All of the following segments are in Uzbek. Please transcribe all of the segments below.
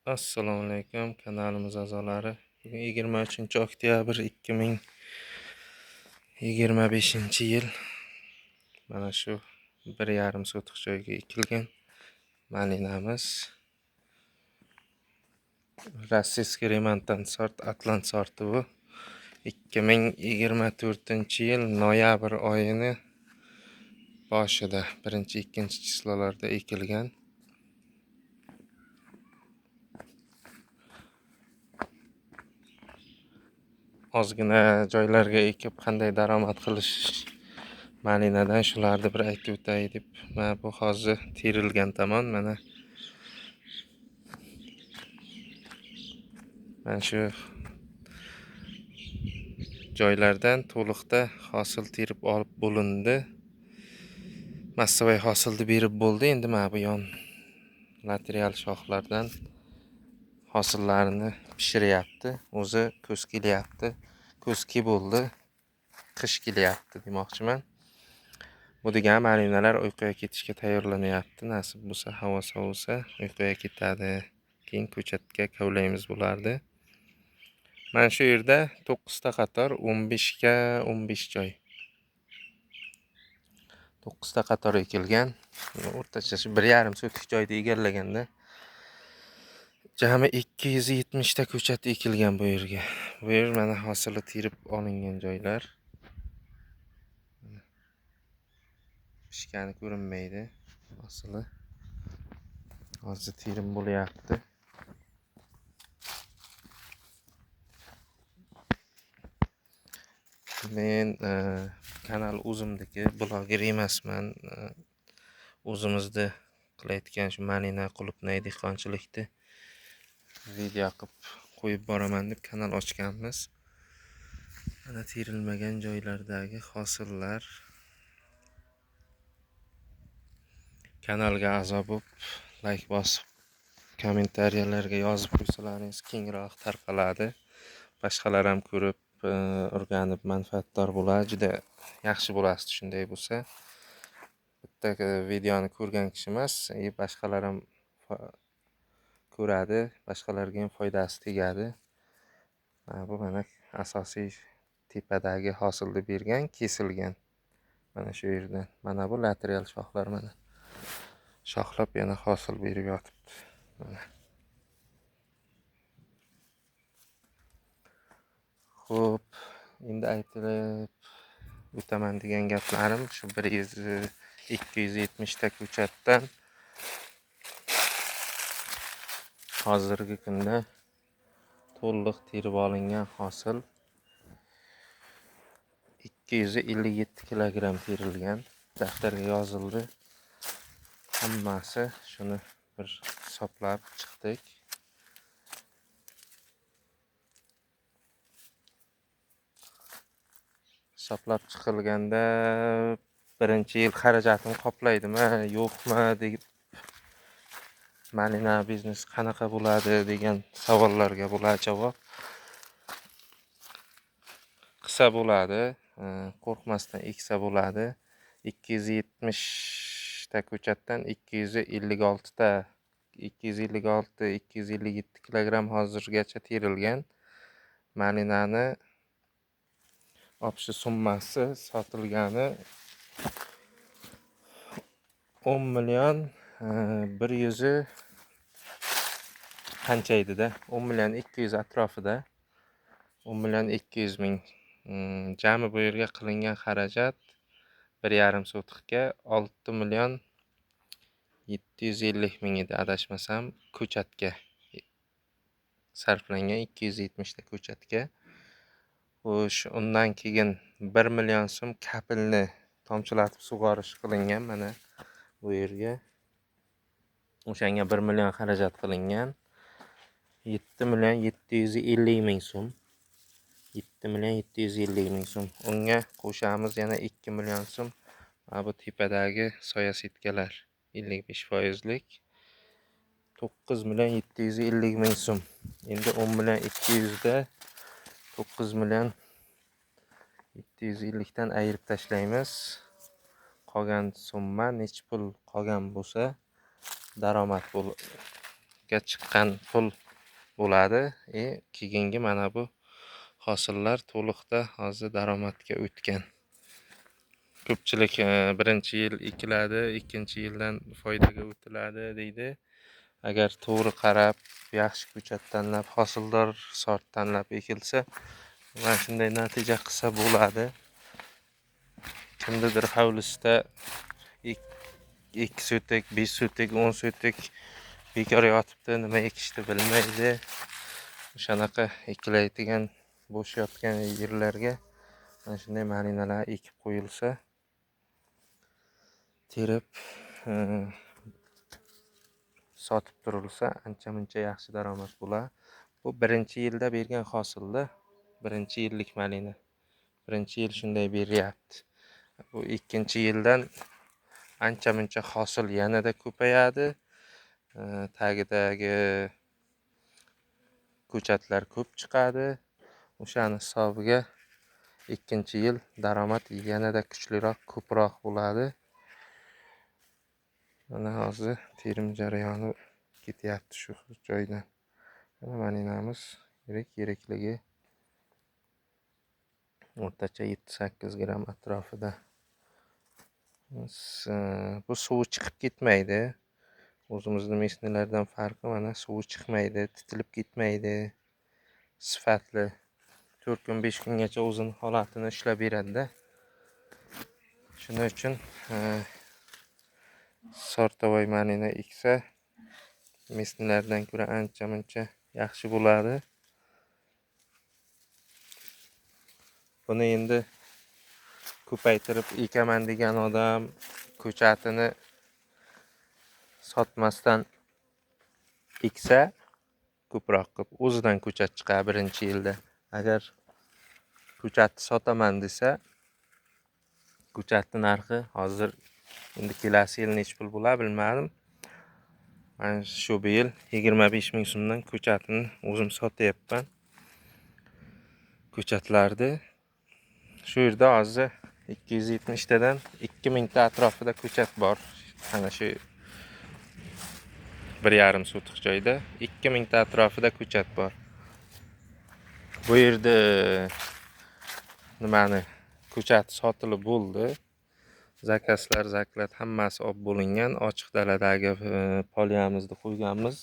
Assalomu alaykum kanalimiz a'zolari. Bugun 23-oktyabr 2025-yil. Mana shu 1,5 sotix joyga ekilgan malinamiz. Rossiyskiy Remontan sort Atlant sorti bu. 2024-yil noyabr oyini boshida 1-2 chislolarda ekilgan. Ozgina joylarga ekib qanday daromad qilish malinadan shularni bir aytib o'tay deb. Mana bu hozir terilgan tomon. Mana shu joylardan to'liqda hosil terib olib bo'lindi. Massavay hosilni berib bo'ldi. Endi mana bu yon lateral shoxlardan hosillarni pishiryapti. O'zi kuz kelyapti. Kuz bo'ldi. Qish kelyapti demoqchiman. Bu degan malinalar uyquga ketishga tayyorlanyapti. Nasib bo'lsa, havo sovisa, uyquga ketadi. Keyin ko'chatga kavlaymiz bularni. Mana shu yerda 9 ta qator 15 ga 15 joy. 9 ta qator ekilgan. O'rtacha 1,5 sotix joyda egallaganda jami 270 ta ko'chat ekilgan bu yerga. Bu yer mana hosili terib olingan joylar. Pishgani ko'rinmaydi hosili. Hozir terim bo'lyapti. Men kanal o'zimniki, bloger emasman. O'zimizda qilayotgan shu malina qulupnay dehqonchilikni video qilib qo'yib boraman deb kanal ochganmiz. Mana terilmagan joylardagi hosillar. Kanalga a'zo bo'lib, like bosib, kommentariyalarga yozib qo'ysalaringiz kengroq tarqaladi. Boshqalar ham ko'rib, o'rganib manfaatdor bo'ladi. Juda yaxshi bo'ladi shunday bo'lsa. Bitta videoni ko'rgan kishi emas, boshqalar ham ko'radi, boshqalarga ham foydasi tegadi. Bu mana asosiy tepadagi hosilni bergan, kesilgan. Mana shu yerdan. Mana bu lateral shoxlar mana. Shoxlab yana hosil berib yotibdi. Mana. Xo'p, endi aytib o'taman degan gaplarim shu 270 ta ko'chatdan hozirgi kunda to'liq terib olingan hosil 257 kilogramm terilgan. Daftarga yozildi. Hammasi shuni bir hisoblab chiqdik. Hisoblab chiqilganda birinchi yil xarajatim qoplaydimi, yo'qmi deb malina biznes qanaqa bo'ladi degan savollarga bular javob. Qilsa bo'ladi, qo'rqmasdan eksa bo'ladi. 270 ta ko'chatdan 256-257 kilogramm hozirgacha terilgan. Malinani opshi summasi sotilgani 10 million 100 qancha edi-da? 10 million 200 atrofida. 10 million 200 ming. Jami bu yerga qilingan xarajat 1,5 sotixga 6 million 750 ming edi, adashmasam, ko'chatga sarflangan 270 ta ko'chatga. Xo'sh, undan keyin 1 million so'm kapilni tomchilatib sug'orish qilingan mana bu yerga. O'shanga 1 million xarajat qilingan. 7 million 750 ming so'm. 7 million 750 ming so'm. Unga qo'shamiz yana 2 million so'm. Bu tepadagi soya setkalar 55%lik 9 million 750 ming so'm. Endi 10 million 200 da 9 million 750 dan ayirib tashlaymiz. Qolgan summa nech pul qolgan bo'lsa daromad daromadga chiqqan pul bo'ladi. Keyingi mana bu hosillar to'liqda hozir daromadga o'tgan. Ko'pchilik birinchi yil ekiladi, ikkinchi yildan foydaga o'tiladi deydi. Agar to'g'ri qarab, yaxshi ko'chat tanlab, hosildor sort tanlab ekilsa, mana shunday natija qilsa bo'ladi. Kimnidir hovlisida 2 sotik, 5 sotik, 10 sotik bekor yotibdi, nima ekishni bilmaydi. O'shanaqa ekilaydigan bo'sh yotgan yerlarga mana shunday malinalar ekib qo'yilsa, terib sotib turilsa, ancha-muncha yaxshi daromad bo'ladi. Bu birinchi yilda bergan hosilda, birinchi yillik malina. Birinchi yil shunday beryapti. Bu ikkinchi yildan ancha-muncha hosil yanada ko'payadi. Tagidagi ko'chatlar ko'p chiqadi. O'shani hisobiga ikkinchi yil daromad yanada kuchliroq, ko'proq bo'ladi. Mana hozir terim jarayoni ketyapti shu joydan. Mana malinamiz yirikligi o'rtacha 7-8 gram atrofida. Bu suvi chiqib ketmaydi. O'zimizning mesnilardan farqi mana suvi chiqmaydi, titilib ketmaydi. Sifatli 4 kun 5 kungacha o'zini holatini ushlab beradi-da. Shuning uchun sortavoy malina eksa mesnilardan ko'ra ancha-muncha yaxshi bo'ladi. Buni endi ko'paytirib ekaman degan odam ko'chatini sotmasdan eksa, ko'proq qilib o'zidan ko'chat chiqadi birinchi yilda. Agar ko'chatni sotaman desa, ko'chatning narxi hozir endi kelasi yil necha pul bo'ladi bilmadim. Men shu yil 25 ming so'mdan ko'chatini o'zim sotyapman. Ko'chatlarni shu yerda hozir 270 tadan 2000 ta atrofida ko'chat bor. Ana shu 1,5 sotik joyda 2000 ta atrofida ko'chat bor. Bu yerda nimani ko'chat sotilib bo'ldi. Zakazlar hammasi olib bo'lingan. Ochiq daladagi poliyamizni qo'yganmiz.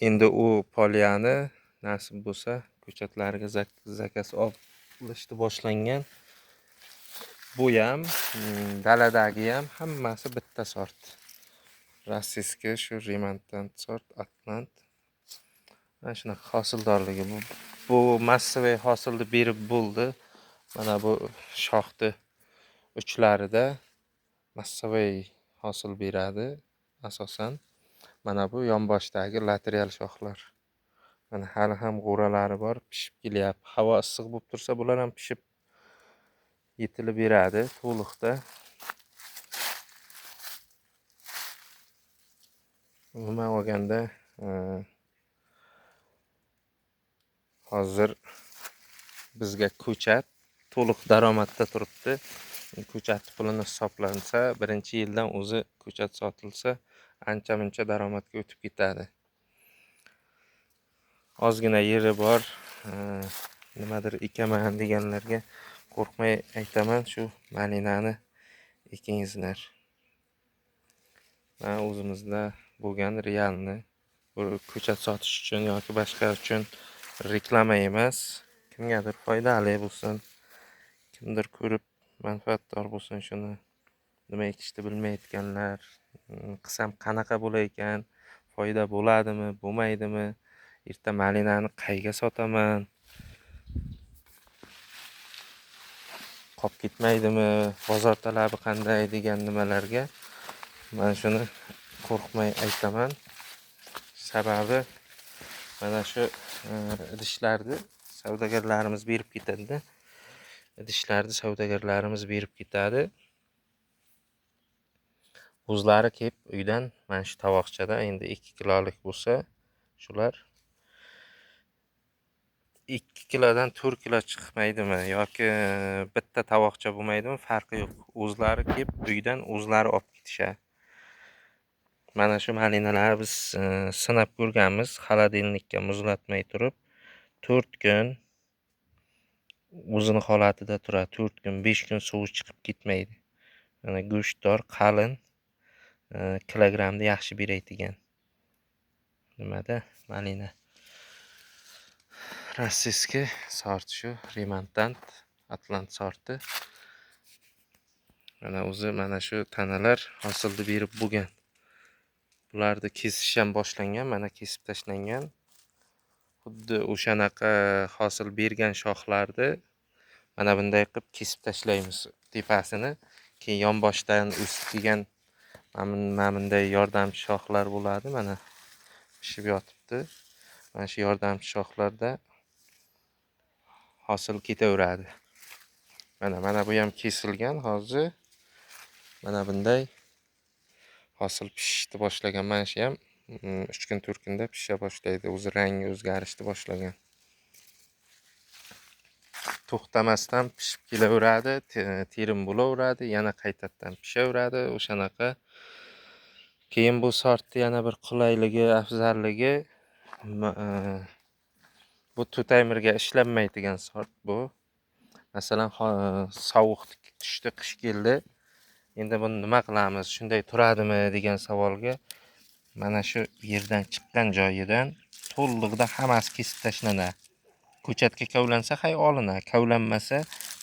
Endi u poliyani nasib bo'lsa ko'chatlarga zakaz olishni boshlangan. Bu ham, daladagi ham hammasi bitta sort. Rossiyskiy shu Remontant sort, Atlant. Mana shunaqa hosildorligi bu massiviy hosilni berib bo'ldi. Mana bu shoxni uchlarida massiviy hosil beradi asosan. Mana bu yonboshdagi lateral shoxlar. Mana hali ham g'o'ralari bor, pishib kelyapti. Havo issiq bo'lib tursa, bular ham pishib yetilib beradi to'liqda. Umuman olganda hozir bizga ko'chat to'liq daromadda turibdi. Ko'chat pulini hisoblansa, birinchi yildan o'zi ko'chat sotilsa, ancha-muncha daromadga o'tib ketadi. Ozgina yeri bor, nimadir ekaman deganlarga qo'rqmay aytaman, shu malinani ekingizlar. Men o'zimizda bo'lgan realni ko'chat sotish uchun yoki boshqa uchun reklama emas, kimgadir foydali bo'lsin, kimdir ko'rib manfaatdor bo'lsin, shuni nima ekishni bilmayotganlar, qilsam qanaqa bo'lar ekan, foyda bo'ladimi, bo'lmaydimi, erta malinani qayga sotaman, qolib ketmaydimi, bozor talabi qanday degan nimalarga men shuni qo'rqmay aytaman. Sababi mana shu idishlarni savdogarlarimiz berib ketadi-da. Idishlarni savdogarlarimiz berib ketadi. O'zlari kelib uydan mana shu tovoqchada endi 2 kilolik bo'lsa, shular 2 kilodan 4 kilo chiqmaydimi yoki katta tovoqcha bo'lmaydimi, farqi yo'q. O'zlari kelib uydan o'zlari olib ketishadi. Mana shu malinalarni biz sinab ko'rganmiz, xolodilnikka muzlatmay turib 4 kun o'zini holatida turadi. 4 kun, 5 kun suvi chiqib ketmaydi. Mana go'shtdor, qalin, kilogramda yaxshi beraydigan. Nimada? Malina. Rossiyskiy sort shu, Remontant, Atlant sorti. Mana o'zi mana shu tanalar hosilni berib bo'lgan. Bularni kesish ham boshlangan, mana kesib tashlangan. Xuddi o'shanaqa hosil bergan shoxlarni mana bunday qilib kesib tashlaymiz tepasini. Keyin yonboshdan o'sib kelgan mana bunday yordamchi shoxlar bo'ladi. Mana pishib yotibdi. Mana shu yordamchi shoxlarda hosil ketaveradi. Mana bu ham kesilgan hozir. Mana bunday hosil pishishni boshlagan. Mana shu ham 3 kun 4 kunda pisha boshlaydi. O'zi rangi o'zgarishni boshlagan. To'xtamasdan pishib kelaveradi, terim bo'laveradi, yana qaytadan pishaveradi, o'shanaqa. Keyin bu sortni yana bir qulayligi, afzalligi bu tutaymirga ishlanmaydigan sort bu. Masalan, sovuq tushdi, qish keldi. Endi buni nima qilamiz? Shunday turadimi degan savolga mana shu yerdan chiqqan joyidan to'liqda hammasi kesib tashlanadi. Ko'chatga kavlansa hay olinadi, kavlanmasa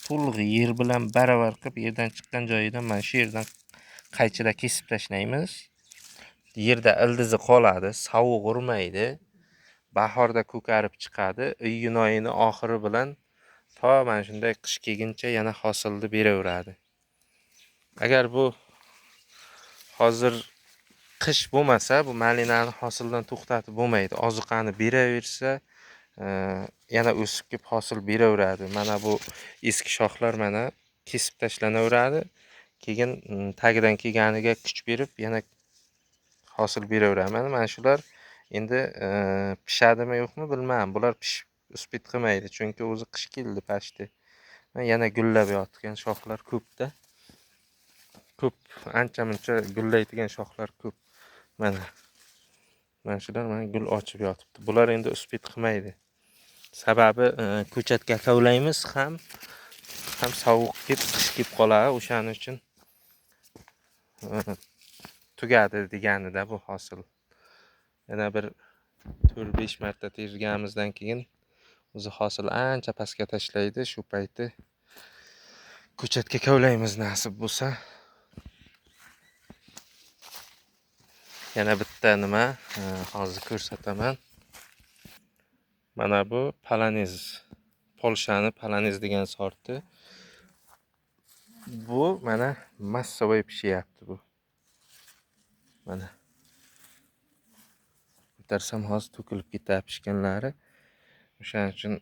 to'liq yer bilan baravar qilib yerdan chiqqan joyidan mana shu yerdan qaychida kesib tashlaymiz. Yerda ildizi qoladi, sovuq urmaydi. Bahorda ko'karib chiqadi. Iyun oyining oxiri bilan to mana shunday qish kelguncha yana hosilni beraveradi. Agar bu hozir qish bo'lmasa, bu malinani hosildan to'xtatib bo'lmaydi. Oziqani beraversa, yana o'sib kelib hosil beraveradi. Mana bu eski shoxlar mana kesib tashlanaveradi. Keyin tagidan kelganiga kuch berib yana hosil beraveradi. Mana shular endi pishadimi yo'qmi bilmayman. Bular pishib uspit qilmaydi, chunki o'zi qish keldi pashti. Yana gullab yotgan shoxlar ko'pda. Ko'p, ancha-muncha gullaydigan shoxlar ko'p. Mana shular mana gul ochib yotibdi. Bular endi uspit qilmaydi. Sababi ko'chatga kavlaymiz ham sovuq kelib, qish kelib qoladi. O'shaning uchun tugadi deganida bu hosil. Yana bir 4-5 marta terganimizdan keyin o'zi hosil ancha pastga tashlaydi. Shu payti ko'chatga kavlaymiz nasib bo'lsa. Yana bitta nima hozir ko'rsataman. Mana bu polonez. Polshani polonez degan sorti. Bu mana massovoy pishyapti bu. Mana ko'tarsam hozir to'kilib ketadi pishganlari. O'shaning uchun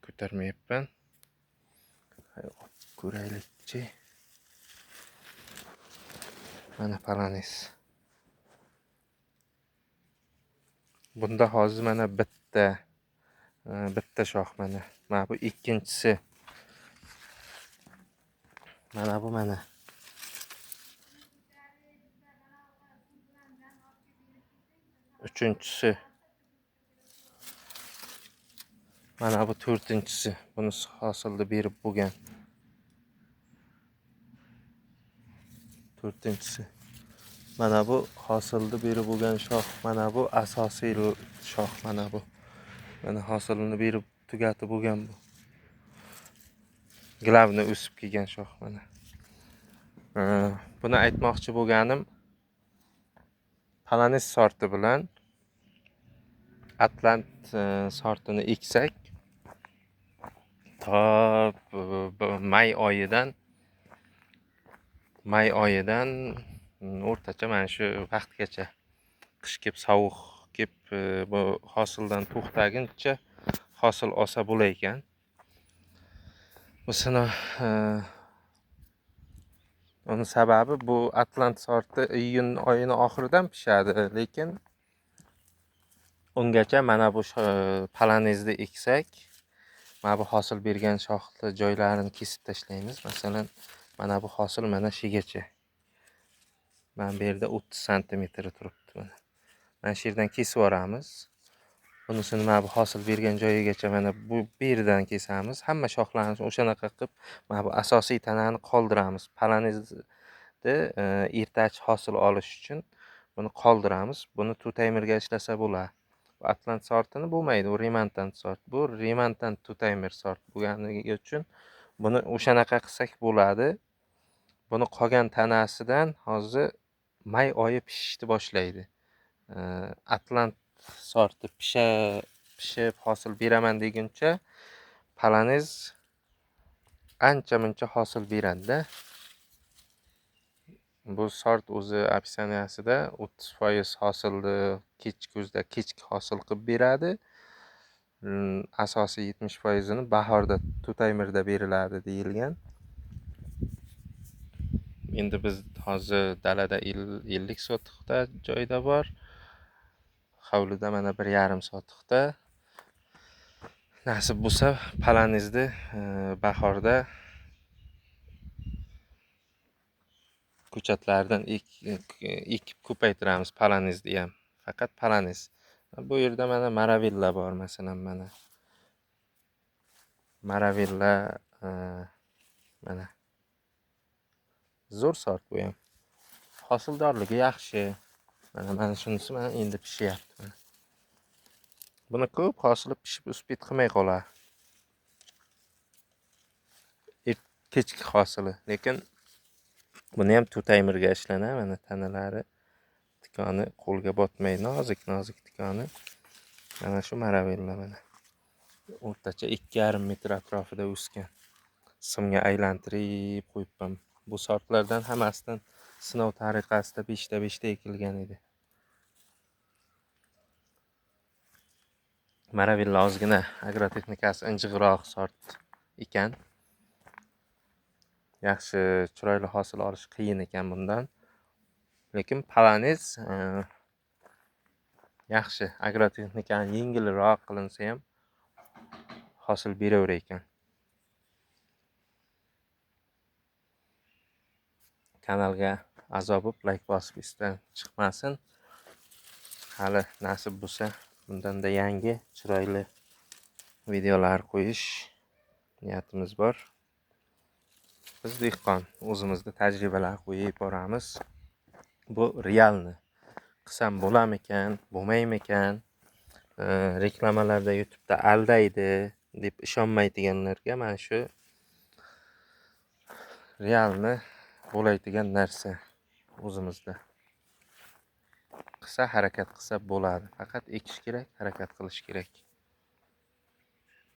ko'tarmayapman. Ko'raylikchi. Mana polonez. Bunda hozir mana bitta shox mana. Mana bu ikkinchisi. Mana bu mana. Uchinchisi. Mana bu to'rtinchisi. Buni hosilda berib bo'lgan. To'rtinchisi. Mana bu hosilda berib bo'lgan shox. Mana bu asosiy shox mana bu. Mana hosilini berib tugatib bo'lgan bu. Glavni o'sib kelgan shox mana. Buni aytmoqchi bo'lganim polonez sorti bilan Atlant sortini eksak to may oyidan o'rtacha mana shu vaqtgacha qish kelib sovuq kelib bu hosildan to'xtaguncha hosil olsa bo'lar ekan. O'sini Onun sababi bu Atlant sorti iyun oyining oxiridan pishadi, lekin ungacha mana bu polonezni eksak mana bu hosil bergan shoxli joylarini kesib tashlaymiz. Masalan, mana bu hosil mana shugacha. Mana bu yerda 30 santimetr turibdi mana. Mana shu yerdan kesib yuboramiz. Bunisini mana bu hosil bergan joyigacha mana bu yerdan kesamiz. Hamma shoxlarni o'shanaqa qilib, mana bu asosiy tanani qoldiramiz. Polonizni ertachi hosil olish uchun buni qoldiramiz. Buni tutaymirga ishlasa bo'ladi. Bu Atlant sortini bo'lmaydi, u remontant sort. Bu remontant tutaymir sort bo'lganligi uchun buni o'shanaqa qilsak bo'ladi. Buni qolgan tanasidan hozir may oyi pishishni boshlaydi. Atlant sorti pishib hosil beraman deguncha poloniz ancha-muncha hosil beradi-da. Bu sort o'zi opsiyasida 30% hosilni kuzda kechki hosil qilib beradi. Asosiy 70%ni bahorda tutaymirda beriladi deyilgan. Endi biz hozir dalada 50 sotixda joyda bor. Hovlida mana 1,5 sotixda. Nasib bo'lsa, polonizni bahorda ko'chatlardan ekib ko'paytiramiz polonizni ham. Faqat poloniz. Bu yerda mana Maravilla bor masalan mana. Maravilla mana. Zo'r sort bu ham. Hosildorligi yaxshi. Mana shunisi mana endi pishyapti. Buni ko'p hosili pishib uspet qilmay qoladi. Kechki hosili, lekin buni ham tutaymirga ishlanadi. Mana tanalari tikoni qo'lga botmay nozik tikoni. Mana shu Maravilla mana. O'rtacha 2,5 metr atrofida o'sgan. Simga aylantirib qo'yibman. Bu sortlardan hammasidan sinov tariqasida 5 ta 5 ta ekilgan edi. Maravilla ozgina agrotexnikasi injiqroq sort ekan. Yaxshi, chiroyli hosil olish qiyin ekan bundan. Lekin poloniz yaxshi, agrotexnikani yengilroq qilinsa ham hosil beraverar ekan. Kanalga a'zo bo'lib, like bosib isdan chiqmasin. Hali nasib bo'lsa, bundanda yangi chiroyli videolar qo'yish niyatimiz bor. Biz dehqon o'zimizda tajribalar qo'yib boramiz. Bu realni. Qilsam bo'larmikan, bo'lmaymikan? Reklamalarda YouTube'da aldaydi deb ishonmaydiganlarga mana shu realni bo'laydigan narsa o'zimizda. Qilsa harakat qilsa bo'ladi. Faqat ekish kerak, harakat qilish kerak.